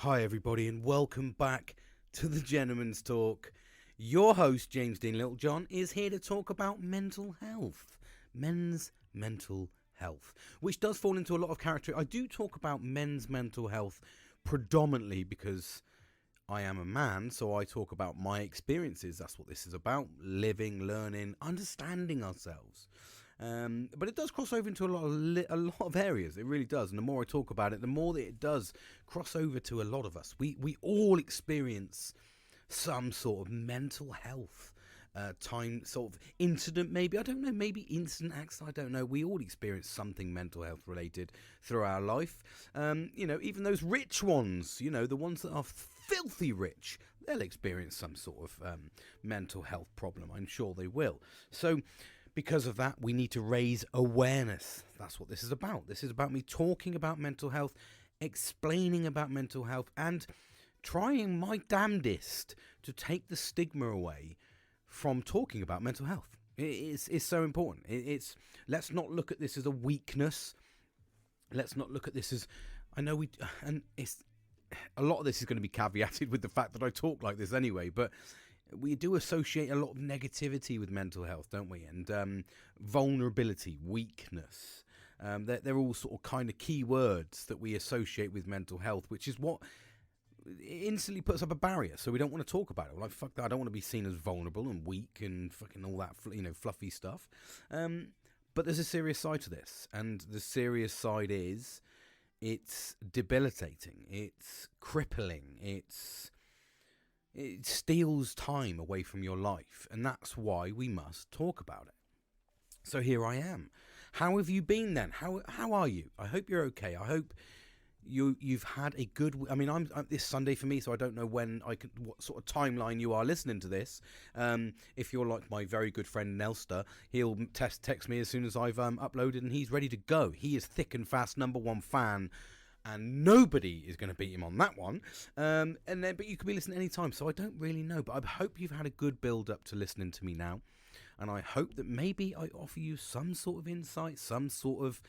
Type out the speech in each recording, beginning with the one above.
Hi everybody and welcome back to the Gentleman's Talk. Your host James Dean Littlejohn is here to talk about mental health, men's mental health, which does fall into a lot of character. I do talk about men's mental health predominantly because I am a man, so I talk about my experiences. That's what this is about: living, learning, understanding ourselves. But it does cross over into a lot of areas. It really does. And the more I talk about it, the more that it does cross over to a lot of us. We all experience some sort of mental health time sort of incident, maybe. I don't know, maybe incident, accident, I don't know. We all experience something mental health related through our life. Even those rich ones, the ones that are filthy rich, they'll experience some sort of mental health problem. I'm sure they will. So because of that, we need to raise awareness. That's what this is about. This is about me talking about mental health, explaining about mental health, and trying my damnedest to take the stigma away from talking about mental health. It's so important. Let's not look at this as a weakness. Let's not look at this as, a lot of this is going to be caveated with the fact that I talk like this anyway, but we do associate a lot of negativity with mental health, don't we? And vulnerability, weakness. They're all sort of kind of key words that we associate with mental health, which is what instantly puts up a barrier. So we don't want to talk about it. We're like, fuck that. I don't want to be seen as vulnerable and weak and fucking all that, fluffy stuff. But there's a serious side to this. And the serious side is it's debilitating. It's crippling. It steals time away from your life, and that's why we must talk about it. So here I am. How have you been then? How are you? I hope you're okay. I hope you've had a good. I'm this Sunday for me, so I don't know what sort of timeline you are listening to this. If you're like my very good friend Nelster, he'll text me as soon as I've uploaded, and he's ready to go. He is thick and fast #1 fan. And nobody is going to beat him on that one. But you could be listening any time, so I don't really know. But I hope you've had a good build up to listening to me now, and I hope that maybe I offer you some sort of insight, some sort of,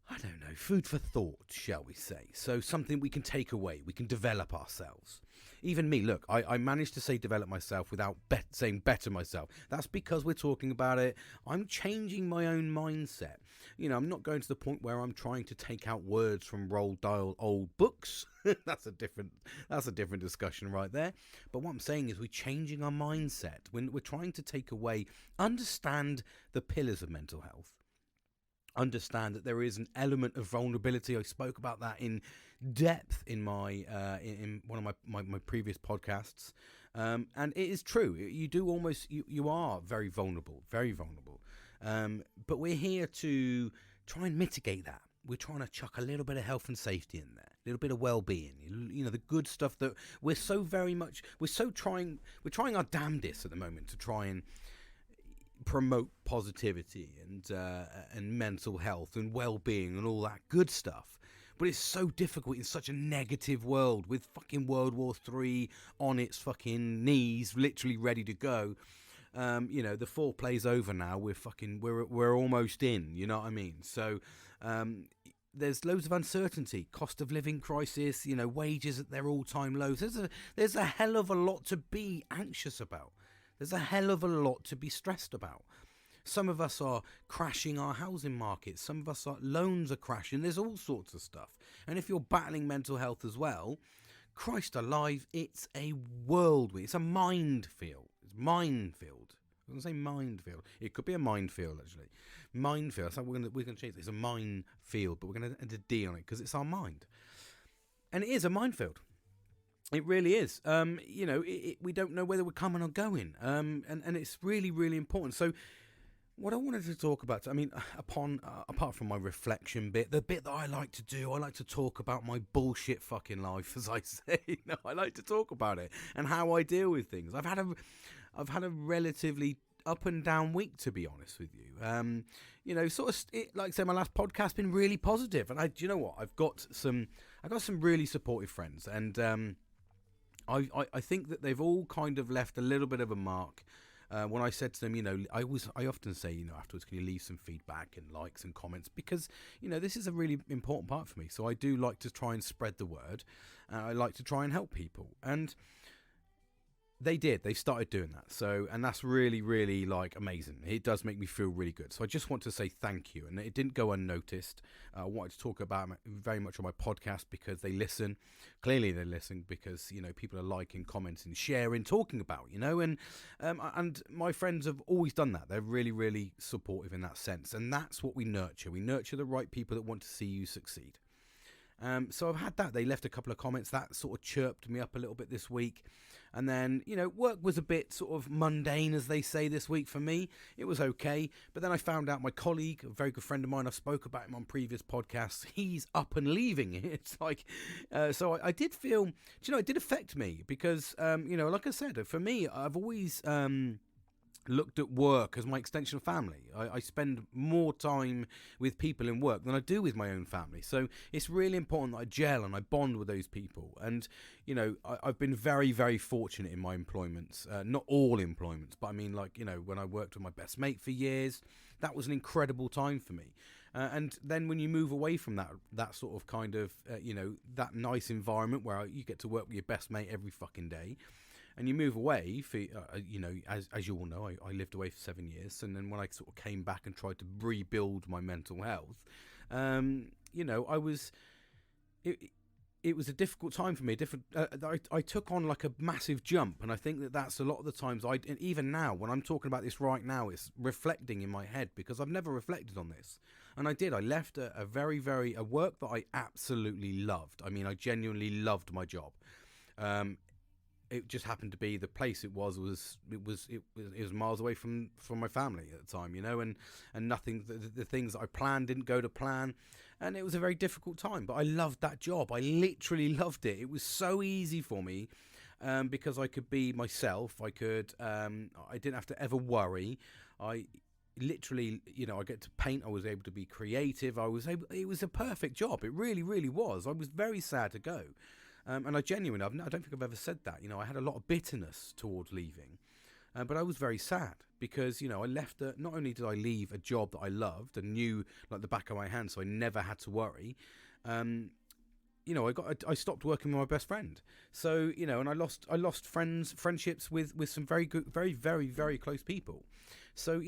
I don't know, food for thought, shall we say? So something we can take away, we can develop ourselves. Even me, look, I managed to say develop myself without saying better myself. That's because we're talking about it. I'm changing my own mindset. I'm not going to the point where I'm trying to take out words from old books. That's a different discussion right there. But what I'm saying is we're changing our mindset. When we're trying to take away, understand the pillars of mental health. Understand that there is an element of vulnerability. I spoke about that in depth in my in one of my previous podcasts, and it is true. You are very vulnerable, very vulnerable. But we're here to try and mitigate that. We're trying to chuck a little bit of health and safety in there, a little bit of well-being, the good stuff that we're trying our damnedest at the moment to try and promote positivity and mental health and well-being and all that good stuff. But it's so difficult in such a negative world with fucking World War III on its fucking knees, literally ready to go. The foreplay's over now. We're almost in. You know what I mean? So there's loads of uncertainty, cost of living crisis. Wages at their all-time lows. There's a hell of a lot to be anxious about. There's a hell of a lot to be stressed about. Some of us are crashing our housing markets. Some of us loans are crashing. There's all sorts of stuff. And if you're battling mental health as well, Christ alive, it's a whirlwind. It's a minefield. It's minefield. I was going to say minefield. It could be a minefield, actually. Minefield. That's how we're going to change it. It's a minefield, but we're going to add a D on it because it's our mind. And it is a minefield. It really is. We don't know whether we're coming or going. And it's really, really important. So what I wanted to talk about, apart from my reflection bit, the bit that I like to do, I like to talk about my bullshit fucking life, as I say. I like to talk about it and how I deal with things. I've had a relatively up and down week, to be honest with you. Like I said, my last podcast been really positive, and do you know what? I've got some really supportive friends, and I think that they've all kind of left a little bit of a mark when I said to them, I often say, afterwards, can you leave some feedback and likes and comments, because this is a really important part for me. So I do like to try and spread the word. I like to try and help people, and they started doing that. So, and that's really, really amazing. It does make me feel really good. So I just want to say thank you. And it didn't go unnoticed. I wanted to talk about it very much on my podcast because they listen. Clearly they listen because, people are liking, commenting, sharing, talking about, and my friends have always done that. They're really, really supportive in that sense. And that's what we nurture. We nurture the right people that want to see you succeed. So I've had that. They left a couple of comments that sort of chirped me up a little bit this week. And then, work was a bit sort of mundane, as they say, this week for me. It was okay. But then I found out my colleague, a very good friend of mine, I've spoke about him on previous podcasts, he's up and leaving. It's so I did feel, it did affect me because, like I said, for me, I've always looked at work as my extension of family. I spend more time with people in work than I do with my own family. So it's really important that I gel and I bond with those people. And, I've been very, very fortunate in my employments. Not all employments, but I mean, when I worked with my best mate for years, that was an incredible time for me. And then when you move away from that sort of kind of, that nice environment where you get to work with your best mate every fucking day, and you move away for, as you all know, I lived away for 7 years. And then when I sort of came back and tried to rebuild my mental health, it was a difficult time for me. I took on a massive jump. And I think that's a lot of the times, and even now, when I'm talking about this right now, it's reflecting in my head because I've never reflected on this. And I did. I left a very, very, a work that I absolutely loved. I mean, I genuinely loved my job. It just happened to be the place it was miles away from my family at the time, and nothing, the things that I planned didn't go to plan, and it was a very difficult time, but I loved that job. I literally loved it. It was so easy for me, because I could be myself. I didn't have to ever worry. I literally, I get to paint. I was able to be creative. It was a perfect job. It really, really was. I was very sad to go. And I genuinely, I don't think I've ever said that. I had a lot of bitterness towards leaving, but I was very sad because, I left. Not only did I leave a job that I loved and knew like the back of my hand, so I never had to worry. I stopped working with my best friend. So, and I lost friendships with some very good, very, very, very close people. So,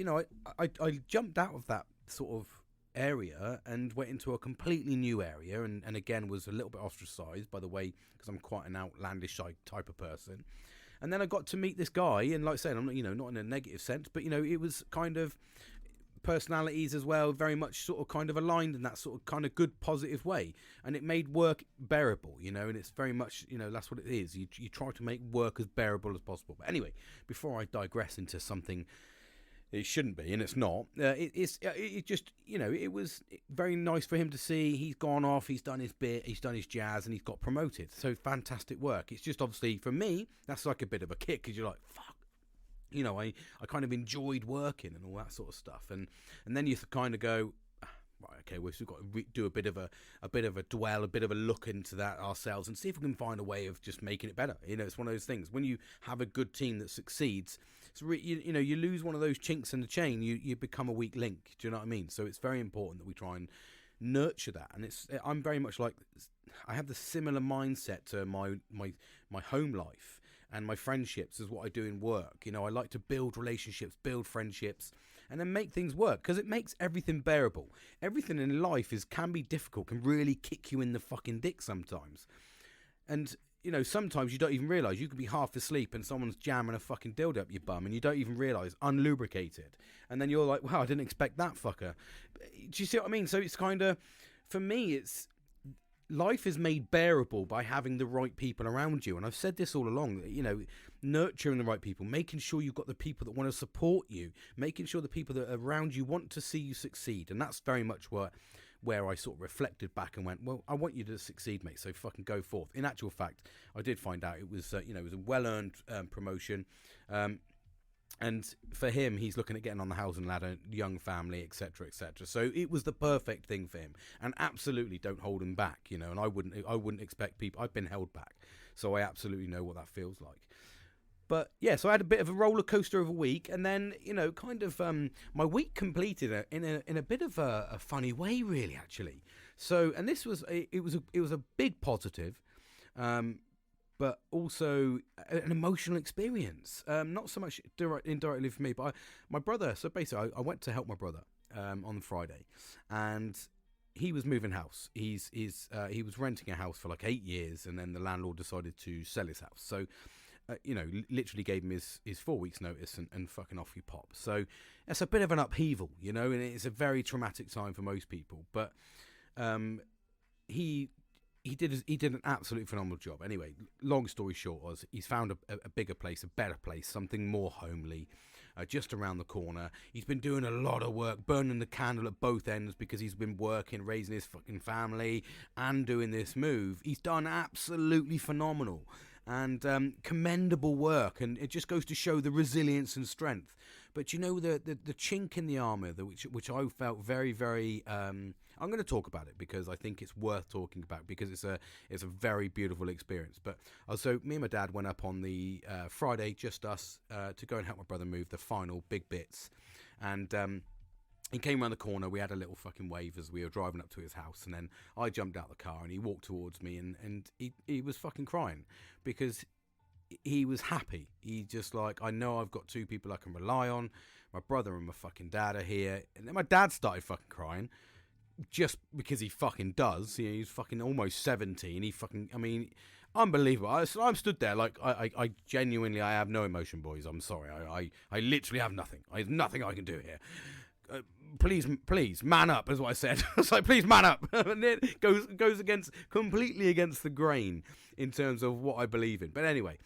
I jumped out of that sort of area and went into a completely new area, and again was a little bit ostracized, by the way, because I'm quite an outlandish type of person. And then I got to meet this guy, and like I said, I'm not, not in a negative sense, but it was kind of personalities as well, very much sort of kind of aligned in that sort of kind of good positive way, and it made work bearable, and it's very much, that's what it is. You try to make work as bearable as possible. But anyway, before I digress into something it shouldn't be, and it's not. It was very nice for him to see. He's gone off, he's done his bit, he's done his jazz, and he's got promoted. So fantastic work. It's just obviously for me, that's like a bit of a kick because you're like, fuck. I kind of enjoyed working and all that sort of stuff, and then you kind of go, right, okay, we've got to do a bit of a look into that ourselves and see if we can find a way of just making it better. It's one of those things. When you have a good team that succeeds, it's you lose one of those chinks in the chain, you become a weak link. Do you know what I mean? So it's very important that we try and nurture that. And I'm very much like, I have the similar mindset to my home life and my friendships as what I do in work. I like to build relationships, build friendships, and then make things work, because it makes everything bearable. Everything in life can be difficult, can really kick you in the fucking dick sometimes. And, sometimes you don't even realise. You could be half asleep and someone's jamming a fucking dildo up your bum and you don't even realise, unlubricated. And then you're like, wow, I didn't expect that fucker. Do you see what I mean? So it's kind of, for me, life is made bearable by having the right people around you. And I've said this all along, nurturing the right people, making sure you've got the people that want to support you, making sure the people that are around you want to see you succeed. And that's very much where I sort of reflected back and went, well, I want you to succeed, mate, so fucking go forth. In actual fact, I did find out it was, it was a well-earned promotion. And for him, he's looking at getting on the housing ladder, young family, etc., etc. So it was the perfect thing for him. And absolutely don't hold him back, and I wouldn't expect people. I've been held back, so I absolutely know what that feels like. But yeah, so I had a bit of a roller coaster of a week, and then kind of my week completed in a bit of a funny way, really, actually. So, and this was it was a big positive, but also an emotional experience. Not so much indirectly for me, but my brother. So basically, I went to help my brother on Friday, and he was moving house. He was renting a house for like 8 years, and then the landlord decided to sell his house. So, literally gave him his 4 weeks notice, and fucking off he popped. So it's a bit of an upheaval, and it's a very traumatic time for most people. But he did an absolutely phenomenal job. Anyway, long story short was he's found a bigger place, a better place, something more homely, just around the corner. He's been doing a lot of work, burning the candle at both ends, because he's been working, raising his fucking family, and doing this move. He's done absolutely phenomenal and commendable work, and it just goes to show the resilience and strength. But the chink in the armour, which I felt very, very. I'm going to talk about it because I think it's worth talking about, because it's a very beautiful experience. But so me and my dad went up on the Friday, just us, to go and help my brother move the final big bits, and he came around the corner. We had a little fucking wave as we were driving up to his house, and then I jumped out the car and he walked towards me, and he was fucking crying because he was happy. He just like, I know I've got two people I can rely on. My brother and my fucking dad are here. And then my dad started fucking crying just because he fucking does. He's fucking almost 70, and he fucking, I mean, unbelievable. I'm stood there like, I genuinely, I have no emotion, boys. I'm sorry. I literally have nothing. I have nothing I can do here. Please, man up, is what I said. I was like, please, man up. And it goes completely against the grain in terms of what I believe in. But anyway,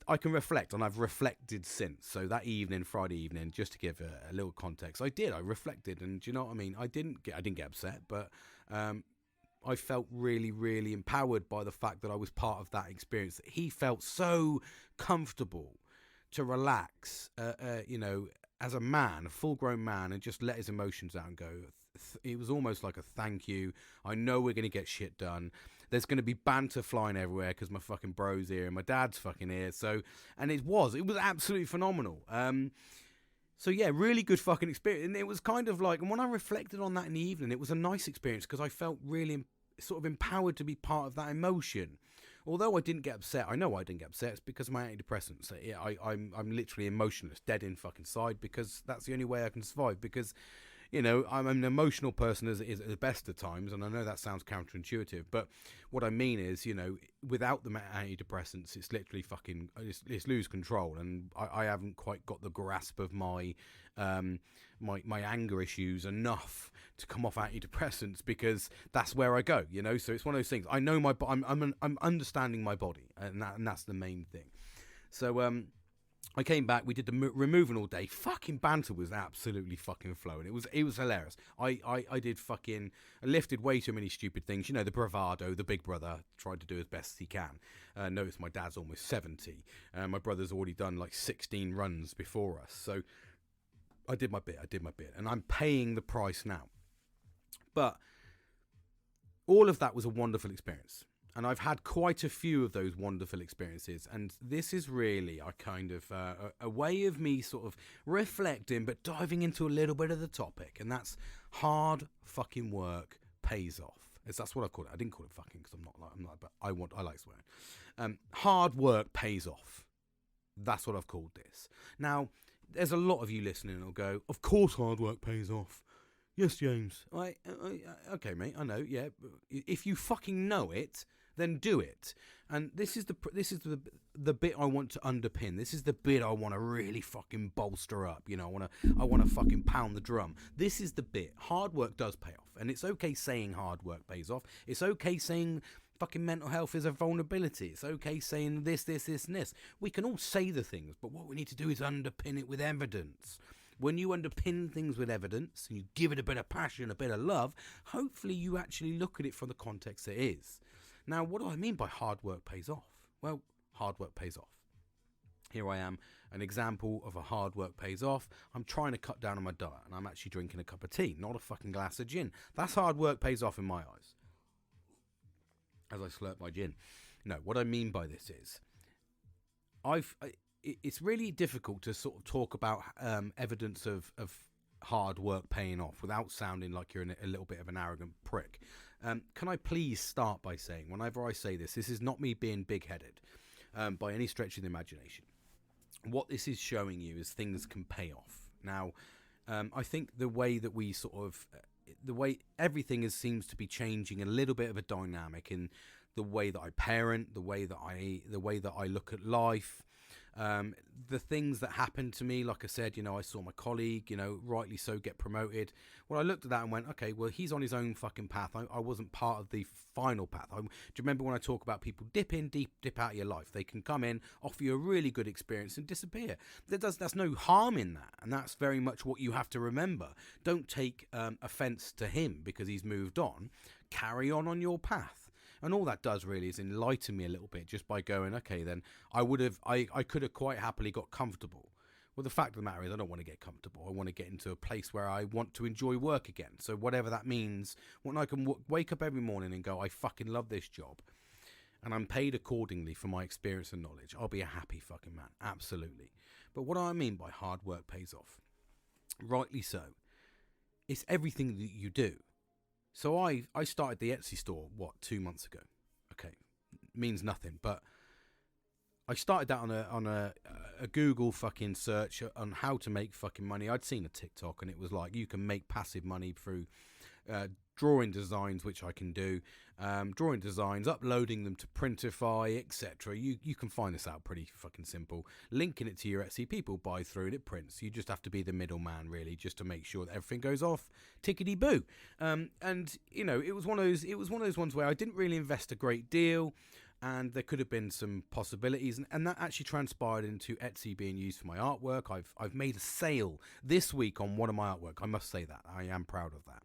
I can reflect, and I've reflected since. So that evening, Friday evening, just to give a little context, I reflected, and do you know what I mean? I didn't get upset, but I felt really, really empowered by the fact that I was part of that experience. He felt so comfortable to relax, as a man, a full-grown man, and just let his emotions out and go. It was almost like a thank you. I know we're going to get shit done. There's going to be banter flying everywhere because my fucking bro's here and my dad's fucking here. So, and it was absolutely phenomenal. So yeah, really good fucking experience. And it was kind of like, and when I reflected on that in the evening, it was a nice experience because I felt really sort of empowered to be part of that emotion. Although I didn't get upset, I know I didn't get upset. It's because of my antidepressants. Yeah, I'm literally emotionless, dead inside, because that's the only way I can survive. Because, I'm an emotional person as at the best of times, and I know that sounds counterintuitive, but what I mean is, without the antidepressants, it's literally fucking, it's lose control, and I haven't quite got the grasp of my my anger issues enough to come off antidepressants, because that's where I go, So it's one of those things. I know I'm understanding my body, and that's the main thing. So I came back. We did the removing all day. Fucking banter was absolutely fucking flowing. It was hilarious. I lifted way too many stupid things. The bravado, the big brother tried to do as best as he can. Notice my dad's almost 70. My brother's already done like 16 runs before us. So I did my bit, and I'm paying the price now. But all of that was a wonderful experience. And I've had quite a few of those wonderful experiences. And this is really a way of me sort of reflecting, but diving into a little bit of the topic. And that's hard fucking work pays off. That's what I call it. I didn't call it fucking because I'm not, but I like swearing. Hard work pays off. That's what I've called this. Now, there's a lot of you listening that'll go, of course hard work pays off. Yes, James. Okay, mate, I know, yeah. If you fucking know it, then do it. And this is the bit I want to underpin. This is the bit I want to really fucking bolster up. I want to fucking pound the drum. This is the bit. Hard work does pay off, and it's okay saying hard work pays off. It's okay saying fucking mental health is a vulnerability. It's okay saying this, and this. We can all say the things, but what we need to do is underpin it with evidence. When you underpin things with evidence and you give it a bit of passion, a bit of love, hopefully you actually look at it from the context it is. Now, what do I mean by hard work pays off? Well, hard work pays off. Here I am, an example of a hard work pays off. I'm trying to cut down on my diet, and I'm actually drinking a cup of tea, not a fucking glass of gin. That's hard work pays off in my eyes. As I slurp my gin. No, what I mean by this is, it's really difficult to sort of talk about evidence of hard work paying off without sounding like you're a little bit of an arrogant prick. Can I please start by saying, whenever I say this is not me being big-headed by any stretch of the imagination. What this is showing you is things can pay off. Now, I think the way that we sort of, the way everything seems to be changing a little bit of a dynamic in the way that I parent, the way that I look at life. The things that happened to me, like I said, I saw my colleague, rightly so, get promoted. Well, I looked at that and went, okay, well, he's on his own fucking path. I wasn't part of the final path. Do you remember when I talk about people dip in, dip out of your life? They can come in, offer you a really good experience and disappear. There's no harm in that. And that's very much what you have to remember. Don't take offense to him because he's moved on. Carry on your path. And all that does really is enlighten me a little bit just by going, okay, then I could have quite happily got comfortable. Well, the fact of the matter is I don't want to get comfortable. I want to get into a place where I want to enjoy work again. So whatever that means, when I can wake up every morning and go, I fucking love this job, and I'm paid accordingly for my experience and knowledge, I'll be a happy fucking man. Absolutely. But what I mean by hard work pays off, rightly so, it's everything that you do. So I started the Etsy store, 2 months ago? Okay, means nothing, but I started that on a Google fucking search on how to make fucking money. I'd seen a TikTok and it was like you can make passive money through drawing designs, which I can do, drawing designs, uploading them to Printify, etc. You can find this out pretty fucking simple. Linking it to your Etsy, people buy through and it prints. You just have to be the middleman really, just to make sure that everything goes off tickety boo. And it was one of those ones where I didn't really invest a great deal. And there could have been some possibilities, and that actually transpired into Etsy being used for my artwork. I've made a sale this week on one of my artwork. I must say that I am proud of that.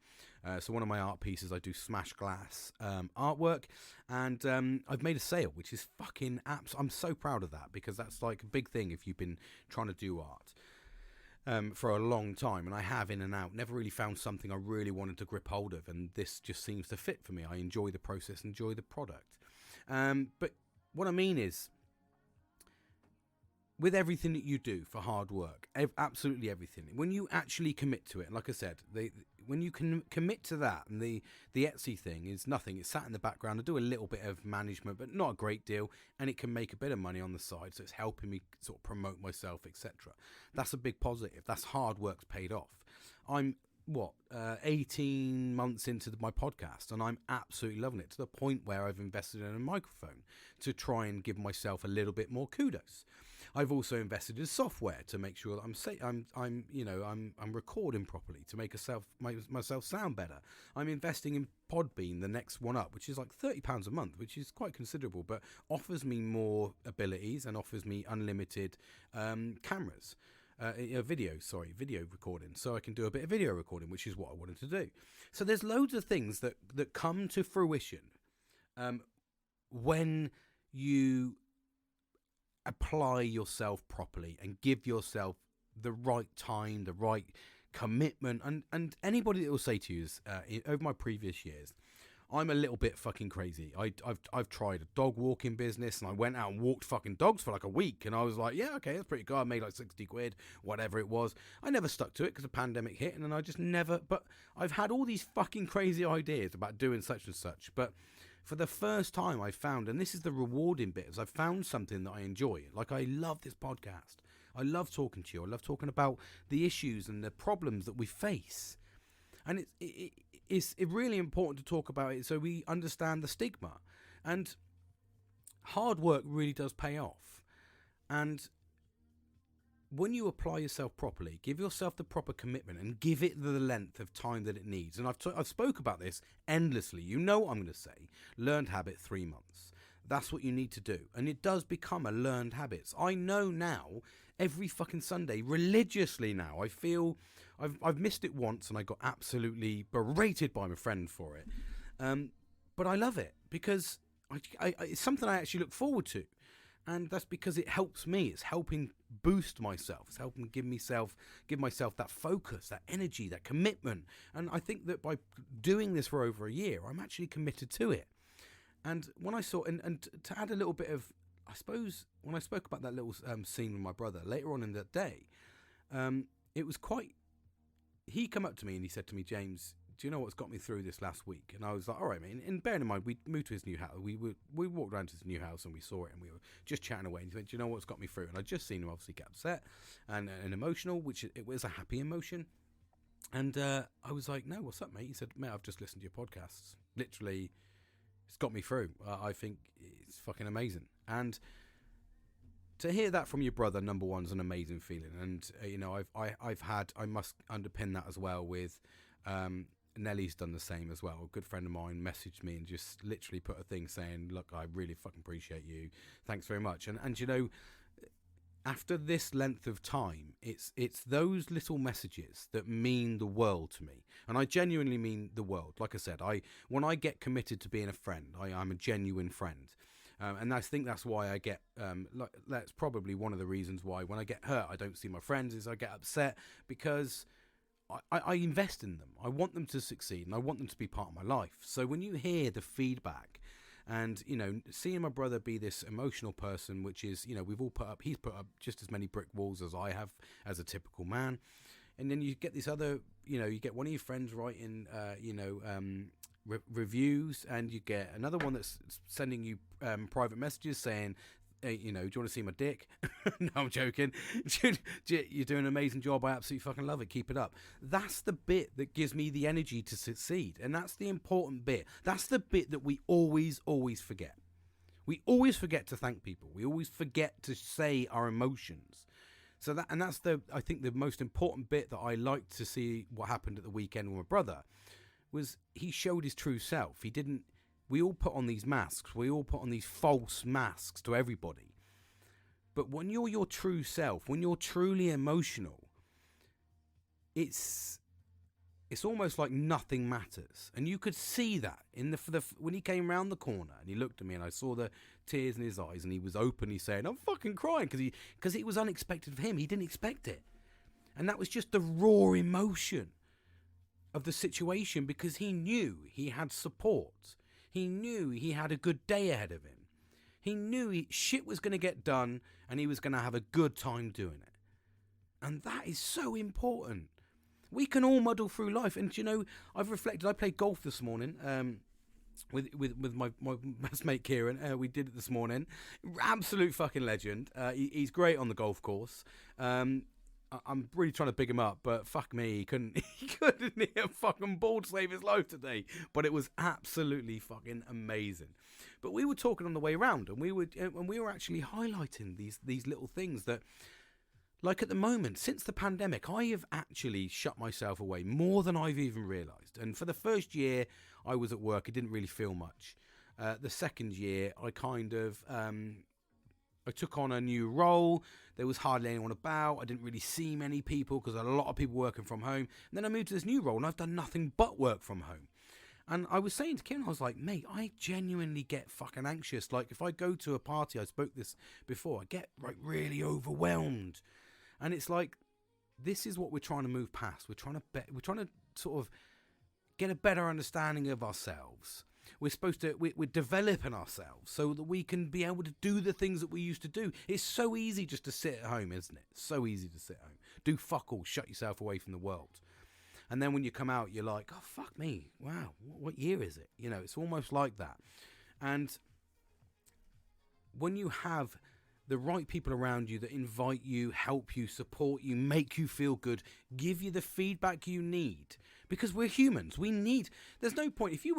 So one of my art pieces, I do smash glass artwork, and I've made a sale, which is fucking I'm so proud of that, because that's like a big thing if you've been trying to do art for a long time, and I have in and out, never really found something I really wanted to grip hold of, and this just seems to fit for me. I enjoy the process, enjoy the product. But what I mean is, with everything that you do for hard work, absolutely everything, when you actually commit to it, and like I said, when you can commit to that, and the Etsy thing is nothing, it's sat in the background. I do a little bit of management, but not a great deal, and it can make a bit of money on the side, so it's helping me sort of promote myself, etc. That's a big positive. That's hard work's paid off. I'm 18 months into my podcast, and I'm absolutely loving it, to the point where I've invested in a microphone to try and give myself a little bit more kudos. I've also invested in software to make sure that I'm recording properly, to make myself sound better. I'm investing in Podbean, the next one up, which is like £30 a month, which is quite considerable, but offers me more abilities and offers me unlimited cameras. Video recording, so I can do a bit of video recording, which is what I wanted to do. So there's loads of things that come to fruition when you apply yourself properly and give yourself the right time, the right commitment. And anybody that will say to you is, over my previous years, I'm a little bit fucking crazy. I've tried a dog walking business, and I went out and walked fucking dogs for like a week, and I was like, yeah, okay, that's pretty good. I made like 60 quid, whatever it was. I never stuck to it because the pandemic hit, and then I just never, but I've had all these fucking crazy ideas about doing such and such, but for the first time I found, and this is the rewarding bit, is I found something that I enjoy. Like, I love this podcast. I love talking to you. I love talking about the issues and the problems that we face. And it's really important to talk about it so we understand the stigma. And hard work really does pay off. And when you apply yourself properly, give yourself the proper commitment and give it the length of time that it needs. And I've spoke about this endlessly. You know what I'm going to say. Learned habit, 3 months. That's what you need to do. And it does become a learned habit. I know now, every fucking Sunday, religiously now, I feel I've missed it once and I got absolutely berated by my friend for it. But I love it because it's something I actually look forward to. And that's because it helps me. It's helping boost myself. It's helping give myself that focus, that energy, that commitment. And I think that by doing this for over a year, I'm actually committed to it. And when I saw, and to add a little bit of I suppose when I spoke about that little scene with my brother later on in that day, it was quite. He come up to me and he said to me, James, do you know what's got me through this last week? And I was like, all right, mate. And bearing in mind, we moved to his new house. We walked around to his new house and we saw it and we were just chatting away. And he went, do you know what's got me through? And I'd just seen him obviously get upset and emotional, which it was a happy emotion. And I was like, no, what's up, mate? He said, mate, I've just listened to your podcasts. Literally, it's got me through. I think it's fucking amazing. And to hear that from your brother, number one, is an amazing feeling. And you know, I must underpin that as well with Nellie's done the same as well. A good friend of mine messaged me and just literally put a thing saying, look, I really fucking appreciate you. Thanks very much. And you know, after this length of time, it's those little messages that mean the world to me. And I genuinely mean the world. Like I said, when I get committed to being a friend, I'm a genuine friend. And I think that's why I get, that's probably one of the reasons why when I get hurt, I don't see my friends, is I get upset because I invest in them. I want them to succeed and I want them to be part of my life. So when you hear the feedback and, you know, seeing my brother be this emotional person, which is, you know, he's put up just as many brick walls as I have as a typical man. And then you get this other, you know, you get one of your friends writing, reviews, and you get another one that's sending you private messages saying, hey, you know, do you want to see my dick? No, I'm joking. You're doing an amazing job. I absolutely fucking love it. Keep it up. That's the bit that gives me the energy to succeed. And that's the important bit. That's the bit that we always forget. We always forget to thank people. We always forget to say our emotions. So that's I think the most important bit that I like to see what happened at the weekend with my brother was he showed his true self. We all put on these masks. We all put on these false masks to everybody. But when you're your true self, when you're truly emotional, it's almost like nothing matters. And you could see that when he came round the corner and he looked at me and I saw the tears in his eyes and he was openly saying, I'm fucking crying, because it was unexpected for him. He didn't expect it. And that was just the raw emotion of the situation, because he knew he had support. He knew he had a good day ahead of him. He knew shit was going to get done and he was going to have a good time doing it. And that is so important. We can all muddle through life. And, you know, I've reflected. I played golf this morning with my best mate Kieran. We did it this morning. Absolute fucking legend. He's great on the golf course. I'm really trying to big him up, but fuck me, he couldn't hit a fucking ball to save his life today. But it was absolutely fucking amazing. But we were talking on the way around, and we were actually highlighting these little things that, like at the moment, since the pandemic, I have actually shut myself away more than I've even realised. And for the first year I was at work, I didn't really feel much. The second year, I kind of I took on a new role. There was hardly anyone about. I didn't really see many people because a lot of people working from home. And then I moved to this new role and I've done nothing but work from home. And I was saying to Kim, I was like, mate, I genuinely get fucking anxious. Like if I go to a party, I spoke this before, I get like really overwhelmed. And it's like, this is what we're trying to move past. We're trying to sort of get a better understanding of ourselves. We're developing ourselves so that we can be able to do the things that we used to do. It's so easy just to sit at home, isn't it? So easy to sit at home. Do fuck all, shut yourself away from the world. And then when you come out, you're like, oh, fuck me. Wow, what year is it? You know, it's almost like that. And when you have the right people around you that invite you, help you, support you, make you feel good, give you the feedback you need. Because we're humans. There's no point. If you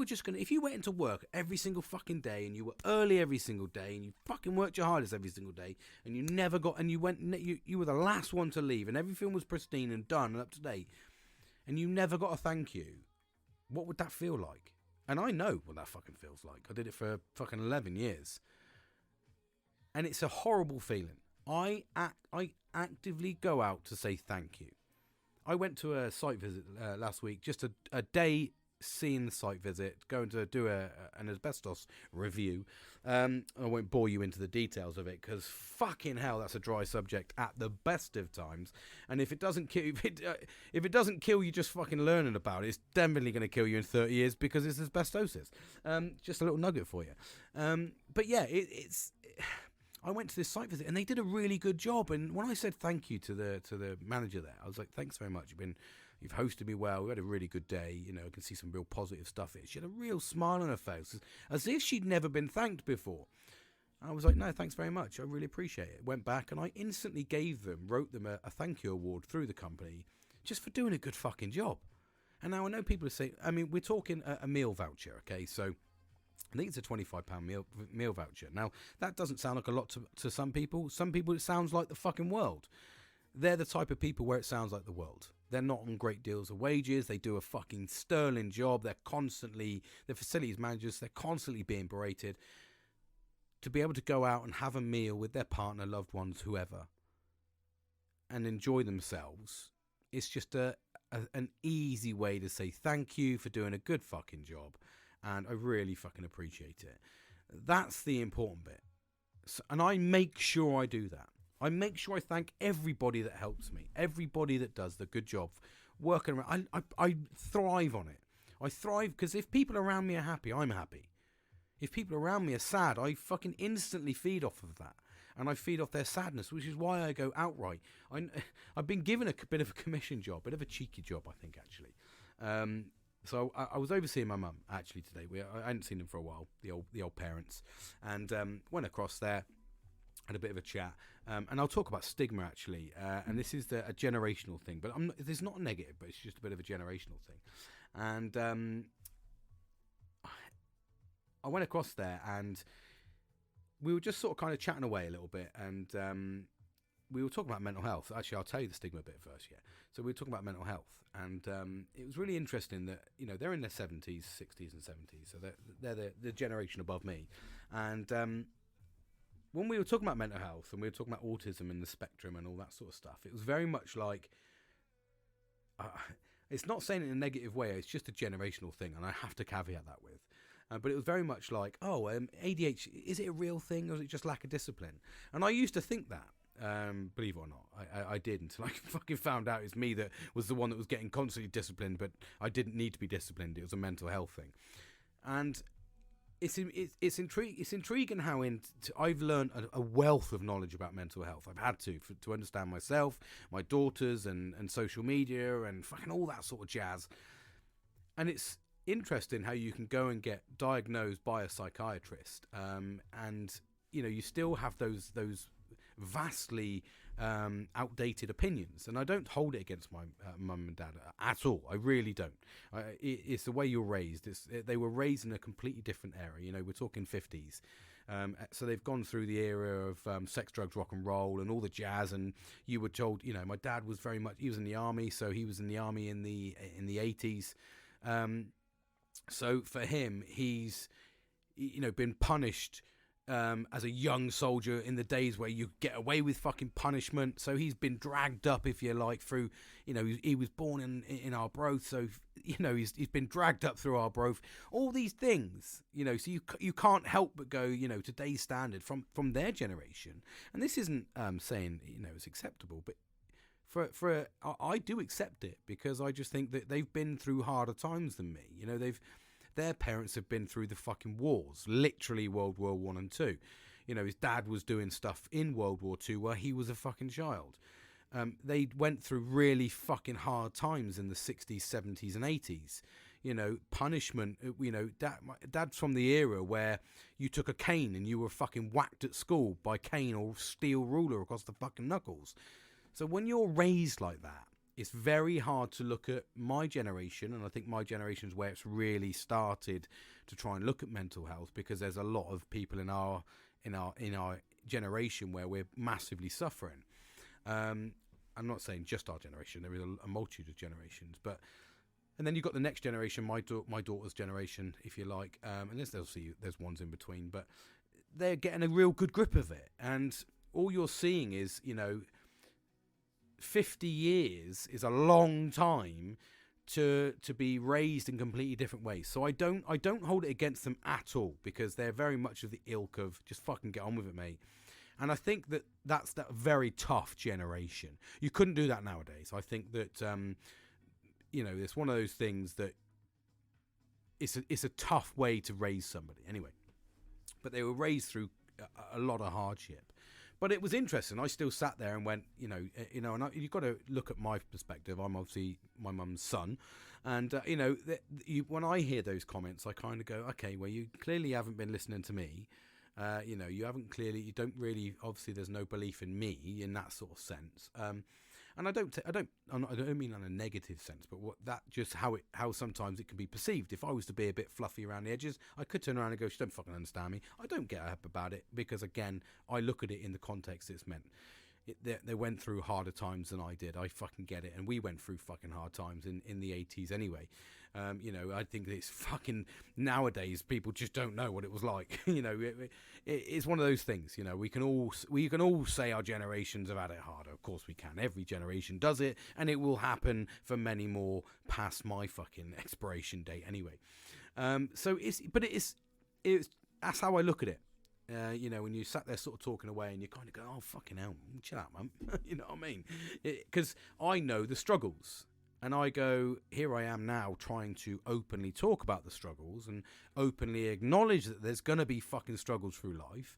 went into work every single fucking day and you were early every single day and you fucking worked your hardest every single day and you were the last one to leave and everything was pristine and done and up to date and you never got a thank you, what would that feel like? And I know what that fucking feels like. I did it for fucking 11 years. And it's a horrible feeling. I actively go out to say thank you. I went to a site visit last week, just a day seeing the site visit, going to do an asbestos review. I won't bore you into the details of it because fucking hell, that's a dry subject at the best of times. And if it doesn't kill you just fucking learning about it, it's definitely going to kill you in 30 years because it's asbestosis. Just a little nugget for you. But yeah, I went to this site visit and they did a really good job. And when I said thank you to the manager there, I was like, thanks very much. You've hosted me well. We had a really good day. You know, I can see some real positive stuff here. She had a real smile on her face, as if she'd never been thanked before. I was like, no, thanks very much. I really appreciate it. Went back and I instantly wrote them a thank you award through the company just for doing a good fucking job. And now I know people are saying, I mean, we're talking a meal voucher, okay? So I think it's a £25 meal voucher. Now, that doesn't sound like a lot to some people. Some people, it sounds like the fucking world. They're the type of people where it sounds like the world. They're not on great deals of wages. They do a fucking sterling job. They're facilities managers. They're constantly being berated. To be able to go out and have a meal with their partner, loved ones, whoever, and enjoy themselves, it's just an easy way to say thank you for doing a good fucking job, and I really fucking appreciate it. That's the important bit. And I make sure I do that. I make sure I thank everybody that helps me, everybody that does the good job working around. I thrive on it. I thrive because if people around me are happy, I'm happy. If people around me are sad, I fucking instantly feed off of that. And I feed off their sadness, which is why I go outright. I've been given a bit of a commission job, a bit of a cheeky job, I think, actually. So I was overseeing my mum, actually, today. I hadn't seen them for a while, the old parents. And went across there, had a bit of a chat. And I'll talk about stigma, actually. And this is a generational thing. But it's not negative, but it's just a bit of a generational thing. And I went across there and we were just sort of kind of chatting away a little bit, and we were talking about mental health. Actually, I'll tell you the stigma bit first, yeah. So we were talking about mental health, and it was really interesting that, you know, they're in their 70s, 60s and 70s, so they're the generation above me. And when we were talking about mental health and we were talking about autism and the spectrum and all that sort of stuff, it was very much like, it's not saying it in a negative way, it's just a generational thing, and I have to caveat that with. But it was very much like, ADHD, is it a real thing or is it just lack of discipline? And I used to think that, believe it or not. I did until I fucking found out it's me that was the one that was getting constantly disciplined, but I didn't need to be disciplined. It was a mental health thing. And it's intriguing how I've learned a wealth of knowledge about mental health. I've had to understand myself, my daughters, and social media and fucking all that sort of jazz. And it's interesting how you can go and get diagnosed by a psychiatrist, and you know, you still have those vastly outdated opinions, and I don't hold it against my mum and dad at all. I really don't. It's the way you're raised. They were raised in a completely different era. You know, we're talking 50s, so they've gone through the era of sex, drugs, rock and roll and all the jazz. And you were told, you know, my dad was very much, he was in the army, so he was in the army in the 80s. So for him, he's, you know, been punished as a young soldier in the days where you get away with fucking punishment. So he's been dragged up, if you like, through, you know, he was born in Arbroath, so, you know, he's been dragged up through Arbroath. All these things, you know, so you can't help but go, you know, today's standard from their generation. And this isn't saying, you know, it's acceptable, but I do accept it, because I just think that they've been through harder times than me. You know, their parents have been through the fucking wars, literally World War I and II. You know, his dad was doing stuff in World War II while he was a fucking child. They went through really fucking hard times in the 60s, 70s and 80s. You know, punishment, you know, dad's from the era where you took a cane and you were fucking whacked at school by cane or steel ruler across the fucking knuckles. So when you're raised like that, it's very hard to look at my generation, and I think my generation is where it's really started to try and look at mental health, because there's a lot of people in our generation where we're massively suffering. I'm not saying just our generation; there is a multitude of generations, and then you've got the next generation, my daughter's generation, if you like, and there's ones in between, but they're getting a real good grip of it, and all you're seeing is, you know, 50 years is a long time to be raised in completely different ways. So I don't hold it against them at all, because they're very much of the ilk of just fucking get on with it, mate. And I think that's that very tough generation. You couldn't do that nowadays. I think that you know, it's one of those things that it's a tough way to raise somebody anyway. But they were raised through a lot of hardship. But it was interesting. I still sat there and went, and you've got to look at my perspective. I'm obviously my mum's son. And, when I hear those comments, I kind of go, okay, well, you clearly haven't been listening to me. You don't really, obviously there's no belief in me in that sort of sense. And I don't mean in a negative sense, but how sometimes it can be perceived. If I was to be a bit fluffy around the edges, I could turn around and go, she don't fucking understand me. I don't get up about it because, again, I look at it in the context it's meant. They went through harder times than I did. I fucking get it. And we went through fucking hard times in the 80s anyway. I think it's fucking nowadays people just don't know what it was like. It's one of those things. We can all say our generations have had it harder. Of course we can. Every generation does it, and it will happen for many more past my fucking expiration date anyway. It's that's how I look at it. When you sat there sort of talking away and you kind of go, oh, fucking hell, chill out, man. You know what I mean? Because I know the struggles. And I go, here I am now trying to openly talk about the struggles and openly acknowledge that there's going to be fucking struggles through life.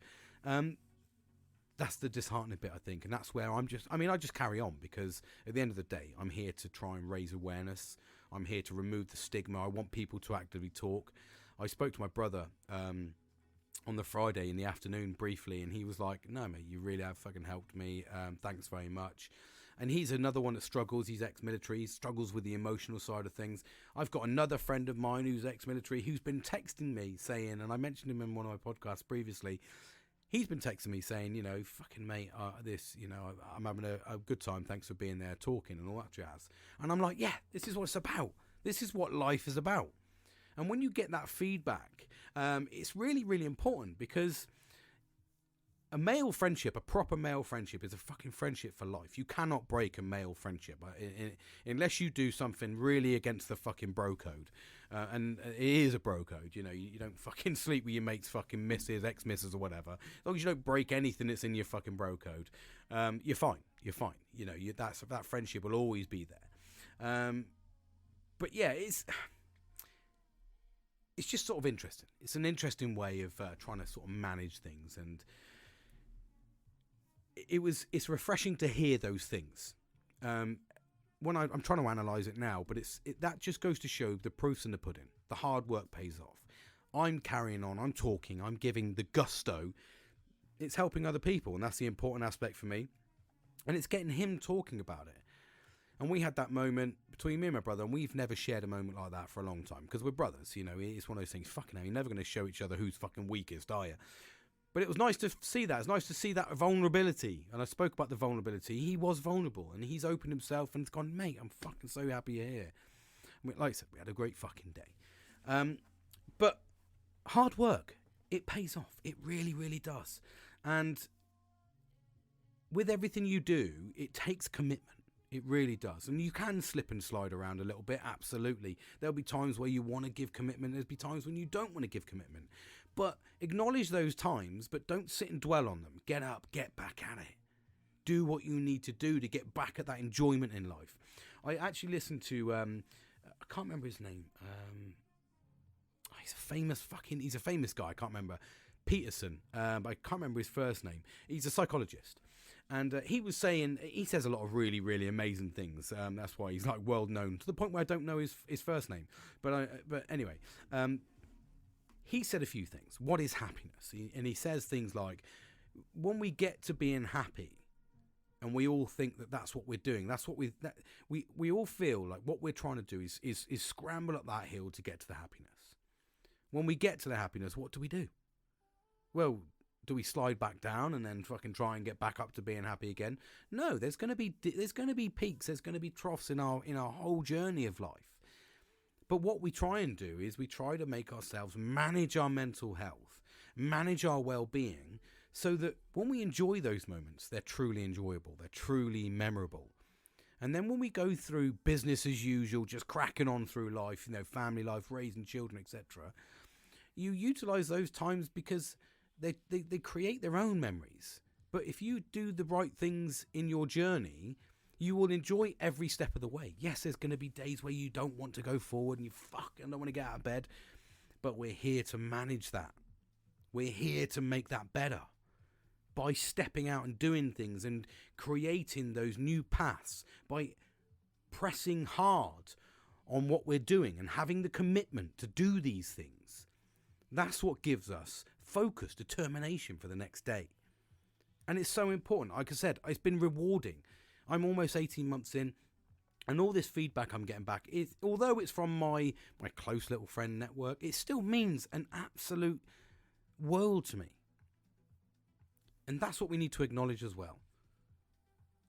That's the disheartening bit, I think. And that's where I just carry on because at the end of the day, I'm here to try and raise awareness. I'm here to remove the stigma. I want people to actively talk. I spoke to my brother on the Friday in the afternoon briefly, and he was like, no, mate, you really have fucking helped me. Thanks very much. And he's another one that struggles. He's ex-military. He struggles with the emotional side of things. I've got another friend of mine who's ex-military who's been texting me saying, and I mentioned him in one of my podcasts previously, he's been texting me saying, fucking mate, I'm having a good time. Thanks for being there, talking and all that jazz. And I'm like, yeah, this is what it's about. This is what life is about. And when you get that feedback, it's really, really important because a male friendship, a proper male friendship, is a fucking friendship for life. You cannot break a male friendship unless you do something really against the fucking bro code. And it is a bro code. You don't fucking sleep with your mate's fucking missus, ex-missus or whatever. As long as you don't break anything that's in your fucking bro code, you're fine. You're fine. That friendship will always be there. But yeah, it's just sort of interesting. It's an interesting way of trying to sort of manage things, and it's refreshing to hear those things. When I'm trying to analyse it now, but that just goes to show the proof's in the pudding. The hard work pays off. I'm carrying on. I'm talking. I'm giving the gusto. It's helping other people, and that's the important aspect for me. And it's getting him talking about it. And we had that moment between me and my brother, and we've never shared a moment like that for a long time because we're brothers. It's one of those things. Fucking hell, you're never going to show each other who's fucking weakest, are you? But it was nice to see that. It's nice to see that vulnerability. And I spoke about the vulnerability. He was vulnerable, and he's opened himself and it's gone, mate, I'm fucking so happy you're here. Like I said, we had a great fucking day. But hard work, it pays off. It really, really does. And with everything you do, it takes commitment. It really does. And you can slip and slide around a little bit, absolutely. There'll be times where you want to give commitment. There'll be times when you don't want to give commitment. But acknowledge those times, but don't sit and dwell on them. Get up, get back at it. Do what you need to do to get back at that enjoyment in life. I actually listened to, I can't remember his name. He's a famous guy, I can't remember. Peterson, but I can't remember his first name. He's a psychologist. And he was saying, he says a lot of really, really amazing things. That's why he's like world known to the point where I don't know his first name. But anyway, he said a few things. What is happiness? And he says things like, when we get to being happy, and we all think that that's what we're doing, that's what we all feel like what we're trying to do is scramble up that hill to get to the happiness. When we get to the happiness, what do? Well, do we slide back down and then fucking try and get back up to being happy again? No, there's going to be peaks, there's going to be troughs in our whole journey of life. But what we try and do is we try to make ourselves manage our mental health, manage our well-being, so that when we enjoy those moments, they're truly enjoyable, they're truly memorable. And then when we go through business as usual, just cracking on through life, family life, raising children, etc., you utilize those times because they create their own memories. But if you do the right things in your journey, you will enjoy every step of the way. Yes, there's going to be days where you don't want to go forward and you fucking don't want to get out of bed. But we're here to manage that. We're here to make that better. by stepping out and doing things and creating those new paths, by pressing hard on what we're doing and having the commitment to do these things. That's what gives us focus, determination for the next day. And it's so important. Like I said, it's been rewarding. I'm almost 18 months in, and all this feedback I'm getting back, is, although it's from my close little friend network, it still means an absolute world to me. And that's what we need to acknowledge as well.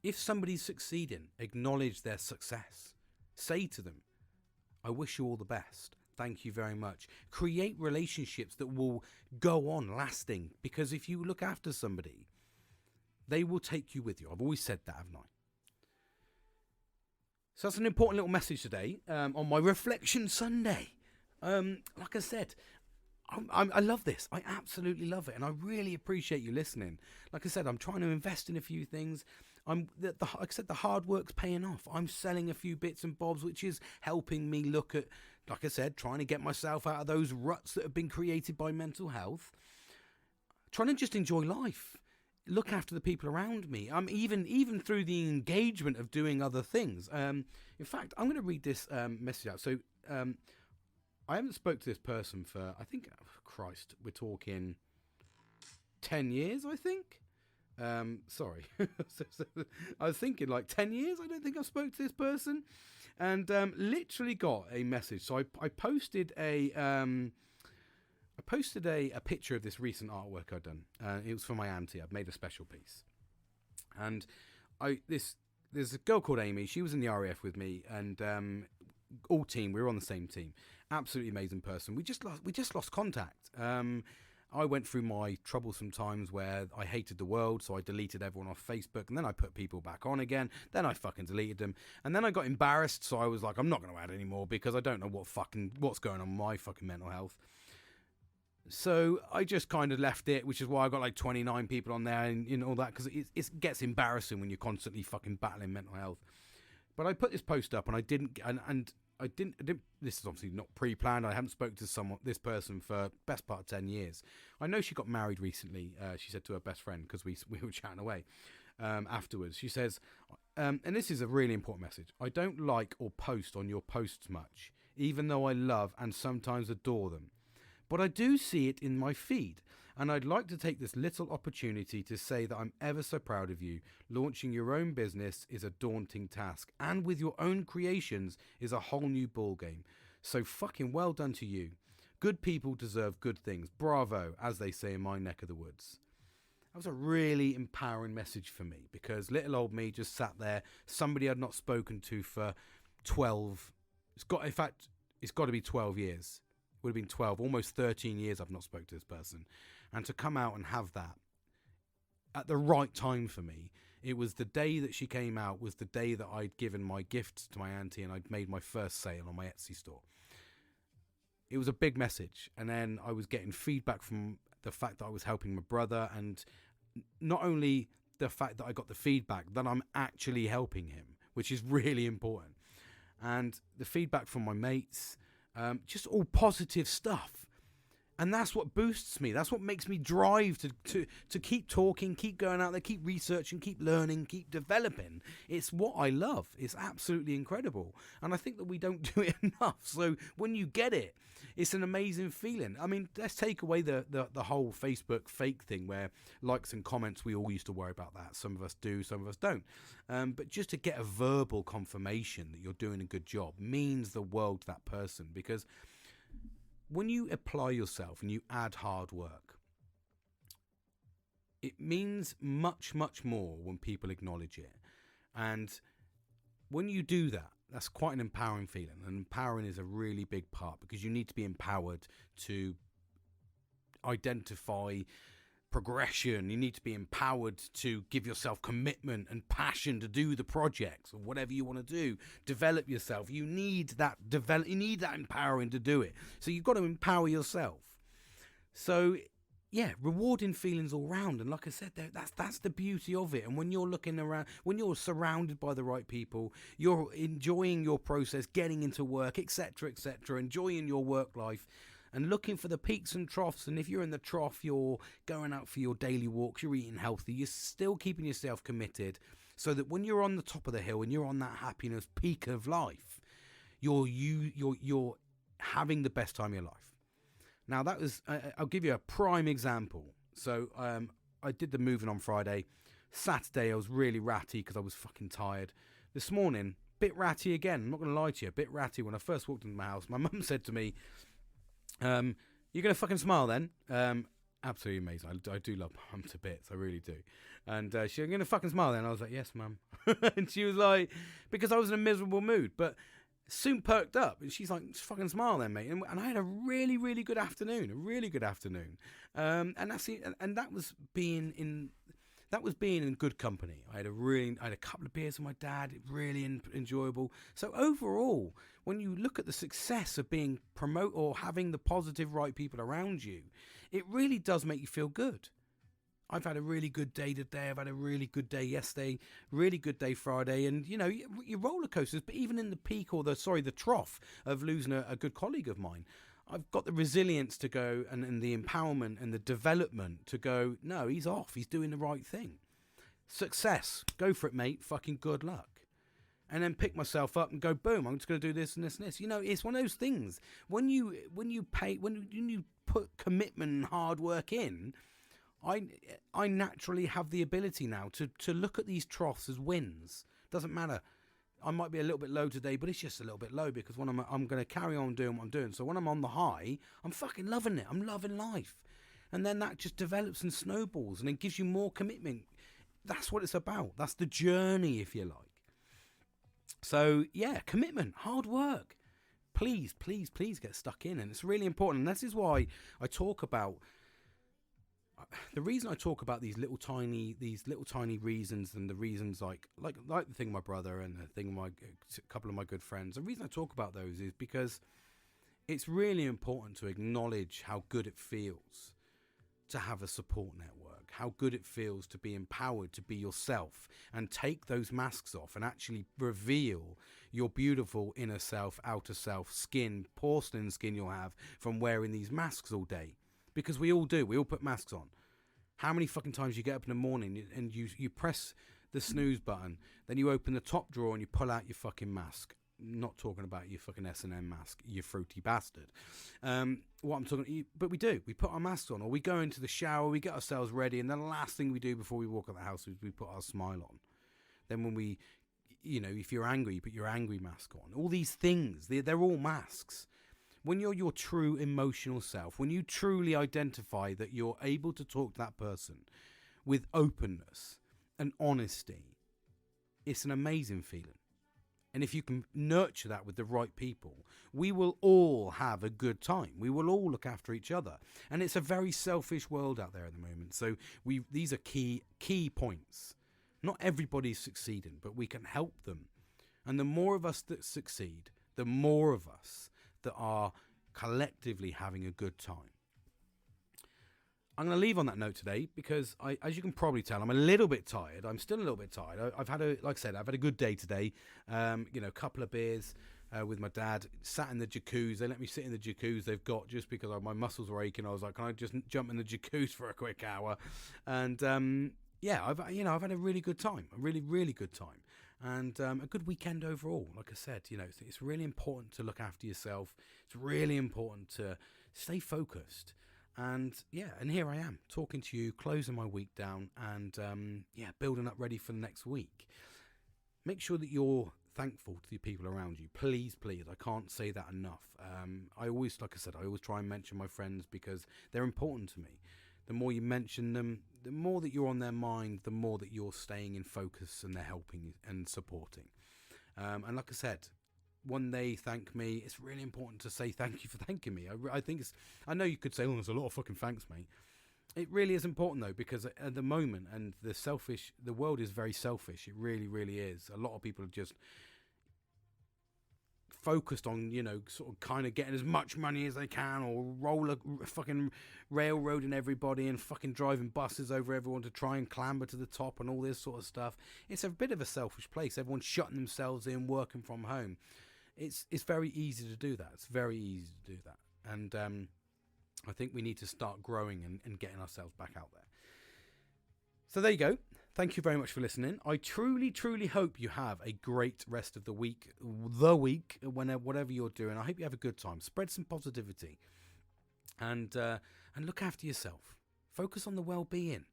If somebody's succeeding, acknowledge their success. Say to them, I wish you all the best. Thank you very much. Create relationships that will go on lasting, because if you look after somebody, they will take you with you. I've always said that, haven't I? So that's an important little message today on my Reflection Sunday. Like I said, I love this. I absolutely love it. And I really appreciate you listening. Like I said, I'm trying to invest in a few things. Like I said, the hard work's paying off. I'm selling a few bits and bobs, which is helping me look at, like I said, trying to get myself out of those ruts that have been created by mental health. Trying to just enjoy life. Look after the people around me. Even through the engagement of doing other things. In fact, I'm going to read this message out. So I haven't spoke to this person for, I think, Christ, we're talking 10 years, I think. Sorry. I was thinking like 10 years. I don't think I've spoke to this person. And literally got a message. So I posted a picture of this recent artwork I'd done. It was for my auntie. I'd made a special piece. And there's a girl called Amy. She was in the RAF with me, and all team. We were on the same team. Absolutely amazing person. We just lost contact. I went through my troublesome times where I hated the world, so I deleted everyone off Facebook, and then I put people back on again. Then I fucking deleted them, and then I got embarrassed, so I was like, I'm not going to add anymore because I don't know what's going on with my fucking mental health. So I just kind of left it, which is why I got like 29 people on there and all that, because it gets embarrassing when you're constantly fucking battling mental health. But I put this post up, and I didn't. This is obviously not pre-planned. I haven't spoken to this person for best part of 10 years. I know she got married recently. She said to her best friend, because we were chatting away afterwards. She says, and this is a really important message. I don't like or post on your posts much, even though I love and sometimes adore them. But I do see it in my feed, and I'd like to take this little opportunity to say that I'm ever so proud of you. Launching your own business is a daunting task, and with your own creations is a whole new ballgame. So fucking well done to you. Good people deserve good things. Bravo, as they say in my neck of the woods. That was a really empowering message for me, because little old me just sat there, somebody I'd not spoken to for 12, it's got to be 12 years. Would have been 12, almost 13 years I've not spoken to this person. And to come out and have that at the right time for me, it was the day that she came out, was the day that I'd given my gifts to my auntie and I'd made my first sale on my Etsy store. It was a big message. And then I was getting feedback from the fact that I was helping my brother, and not only the fact that I got the feedback, that I'm actually helping him, which is really important. And the feedback from my mates, just all positive stuff. And that's what boosts me. That's what makes me drive to keep talking, keep going out there, keep researching, keep learning, keep developing. It's what I love. It's absolutely incredible. And I think that we don't do it enough. So when you get it, it's an amazing feeling. I mean, let's take away the whole Facebook fake thing where likes and comments, we all used to worry about that. Some of us do, some of us don't. But just to get a verbal confirmation that you're doing a good job means the world to that person, because when you apply yourself and you add hard work, it means much, much more when people acknowledge it. And when you do that, that's quite an empowering feeling. And empowering is a really big part, because you need to be empowered to identify progression. You need to be empowered to give yourself commitment and passion to do the projects or whatever you want to do. Develop yourself. You need that empowering to do it. So you've got to empower yourself. So yeah, rewarding feelings all round. And like I said, that's the beauty of it. And when you're looking around, when you're surrounded by the right people, you're enjoying your process, getting into work, etc., enjoying your work life, and looking for the peaks and troughs. And if you're in the trough, you're going out for your daily walks, you're eating healthy, you're still keeping yourself committed, so that when you're on the top of the hill and you're on that happiness peak of life, you're having the best time of your life. Now that was, I'll give you a prime example. So I did the moving on Friday. Saturday I was really ratty because I was fucking tired. This morning, bit ratty again. I'm not going to lie to you, a bit ratty. When I first walked into my house, my mum said to me, "You're going to fucking smile then?" Absolutely amazing. I do love mum to bits. I really do. And she was going to fucking smile then. I was like, "Yes, mum." And she was like, because I was in a miserable mood, but soon perked up. And she's like, "Fucking smile then, mate." And I had a really, really good afternoon. And that's it. And that was being in good company. I had a couple of beers with my dad, really enjoyable. So overall, when you look at the success of being having the positive right people around you, it really does make you feel good. I've had a really good day today. I've had a really good day yesterday, really good day Friday. And, you know, your roller coasters, but even in the peak or the trough of losing a good colleague of mine, I've got the resilience to go and the empowerment and the development to go, no, he's off. He's doing the right thing. Success. Go for it, mate. Fucking good luck. And then pick myself up and go, boom, I'm just going to do this and this and this. You know, it's one of those things. When you put commitment and hard work in, I naturally have the ability now to look at these troughs as wins. Doesn't matter. I might be a little bit low today, but it's just a little bit low because when I'm going to carry on doing what I'm doing. So when I'm on the high, I'm fucking loving it. I'm loving life. And then that just develops and snowballs and it gives you more commitment. That's what it's about. That's the journey, if you like. So, yeah, commitment, hard work. Please, please, please get stuck in. And it's really important. And this is why I talk about... The reason I talk about these little tiny reasons, and the reasons like the thing with my brother and the thing with a couple of my good friends, the reason I talk about those is because it's really important to acknowledge how good it feels to have a support network, how good it feels to be empowered to be yourself and take those masks off and actually reveal your beautiful inner self, outer self, skin, porcelain skin you'll have from wearing these masks all day. Because we all do. We all put masks on. How many fucking times you get up in the morning and you press the snooze button, then you open the top drawer and you pull out your fucking mask. Not talking about your fucking S&M mask, you fruity bastard. What I'm talking, but we do. We put our masks on, or we go into the shower, we get ourselves ready, and the last thing we do before we walk out the house is we put our smile on. Then when we, you know, if you're angry, you put your angry mask on. All these things, they're all masks. When you're your true emotional self, when you truly identify that you're able to talk to that person with openness and honesty, it's an amazing feeling. And if you can nurture that with the right people, we will all have a good time. We will all look after each other. And it's a very selfish world out there at the moment. So these are key points. Not everybody's succeeding, but we can help them. And the more of us that succeed, the more of us that are collectively having a good time. I'm going to leave on that note today because as you can probably tell, I'm a little bit tired. I'm still a little bit tired. I've had a good day today. A couple of beers with my dad, sat in the jacuzzi. They let me sit in the jacuzzi they've got just because my muscles were aching. I was like, can I just jump in the jacuzzi for a quick hour? And I've had a really good time, a really, really good time. And a good weekend overall. Like I said, it's really important to look after yourself. It's really important to stay focused. And here I am talking to you, closing my week down and building up ready for the next week. Make sure that you're thankful to the people around you. Please, please. I can't say that enough. I always try and mention my friends because they're important to me. The more you mention them, the more that you're on their mind, the more that you're staying in focus and they're helping and supporting. And like I said, when they thank me, it's really important to say thank you for thanking me. I know you could say, oh, there's a lot of fucking thanks, mate. It really is important though, because at the moment, and the world is very selfish. It really, really is. A lot of people are just focused on, sort of kind of getting as much money as they can, or fucking railroading everybody and fucking driving buses over everyone to try and clamber to the top and all this sort of stuff. It's a bit of a selfish place. Everyone's shutting themselves in, working from home. It's very easy to do that. It's very easy to do that. And I think we need to start growing and getting ourselves back out there. So there you go. Thank you very much for listening. I truly, truly hope you have a great rest of the week, whatever you're doing. I hope you have a good time. Spread some positivity and look after yourself. Focus on the well-being.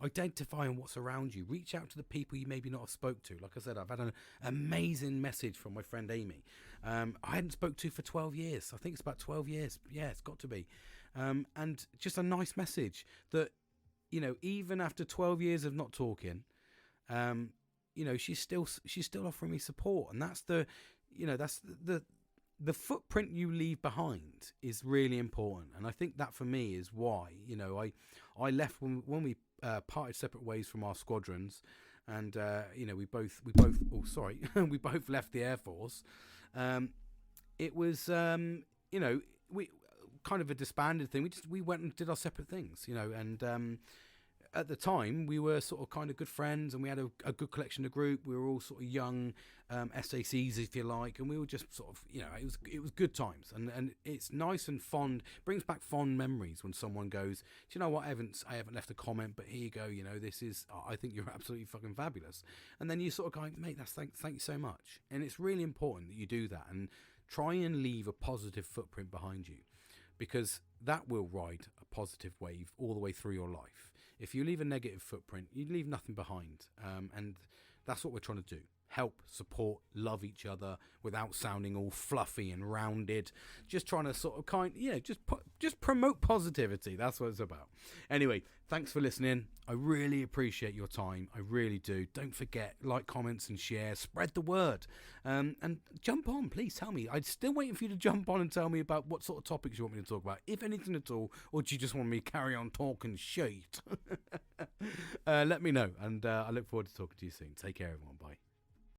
Identify on what's around you. Reach out to the people you maybe not have spoke to. Like I said, I've had an amazing message from my friend Amy. I hadn't spoke to for 12 years. I think it's about 12 years. Yeah, it's got to be. And just a nice message that, you know, even after 12 years of not talking, you know, she's still offering me support. And that's the footprint you leave behind is really important. And I think that for me is why, you know, I left when we parted separate ways from our squadrons, and you know, we both we both left the Air Force. It was you know, we kind of a disbanded thing. We went and did our separate things, you know, and at the time we were sort of kind of good friends, and we had a good collection of group. We were all sort of young SACs, if you like, and we were just sort of, you know, it was good times, and it's nice and fond, brings back fond memories when someone goes, do you know what, I haven't left a comment, but here you go, you know, this is, I think you're absolutely fucking fabulous. And then you sort of go, mate, thank you so much. And it's really important that you do that and try and leave a positive footprint behind you, because that will ride a positive wave all the way through your life. If you leave a negative footprint, you leave nothing behind. And that's what we're trying to do. Help, support, love each other without sounding all fluffy and rounded. Just trying to sort of just promote positivity. That's what it's about. Anyway, thanks for listening. I really appreciate your time. I really do. Don't forget, like, comments and share. Spread the word. And jump on, please tell me. I'm still waiting for you to jump on and tell me about what sort of topics you want me to talk about, if anything at all, or do you just want me to carry on talking shit? Let me know, and I look forward to talking to you soon. Take care, everyone. Bye.